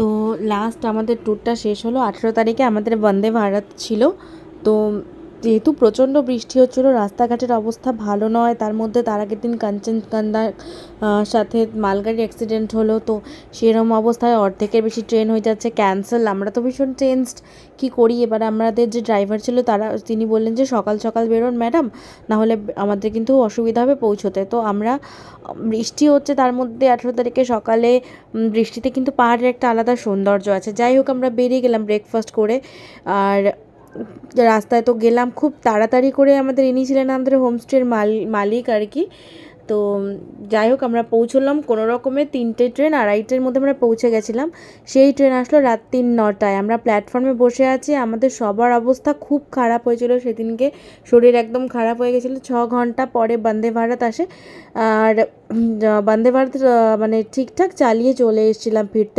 তো লাস্ট আমাদের ট্যুরটা শেষ হলো 18 তারিখে। আমাদের বন্দে ভারত ছিল। তো যেহেতু প্রচণ্ড বৃষ্টি হচ্ছিলো, রাস্তাঘাটের অবস্থা ভালো নয়, তার মধ্যে তার আগের দিন কাঞ্চনজঙ্ঘার সাথে মালগাড়ি অ্যাক্সিডেন্ট হলো। তো সেরকম অবস্থায় অর্ধেকের বেশি ট্রেন হয়ে যাচ্ছে ক্যান্সেল। আমরা তো ভীষণ টেনসড, কী করি এবার। আমাদের যে ড্রাইভার ছিল তিনি বললেন যে সকাল সকাল বেরোন ম্যাডাম, নাহলে আমাদের কিন্তু অসুবিধা হবে পৌঁছোতে। তো আমরা বৃষ্টি হচ্ছে, তার মধ্যে 18 তারিখে সকালে বৃষ্টিতে কিন্তু পাহাড়ের একটা আলাদা সৌন্দর্য আছে। যাই হোক, আমরা বেরিয়ে গেলাম ব্রেকফাস্ট করে। আর রাস্তায় তো গেলাম খুব তাড়াতাড়ি করে। ইনি ছিলেন আমাদের হোমস্টের মালিক আর কি। তো যাই হোক, আমরা পৌঁছলাম কোনো রকমে। 3টে ট্রেন 2:30টার মধ্যে আমরা পৌঁছে গেছিলাম। সেই ট্রেন আসলো রাত 9টায়। আমরা প্ল্যাটফর্মে বসে আছি। আমাদের সবার অবস্থা খুব খারাপ হয়েছিল সেদিনকে, শরীর একদম খারাপ হয়ে গেছিলো। 6 ঘন্টা পরে বন্দে ভারত আসে। আর বন্দে ভারত মানে ঠিকঠাক চালিয়ে চলে এসেছিলাম ফিরতে।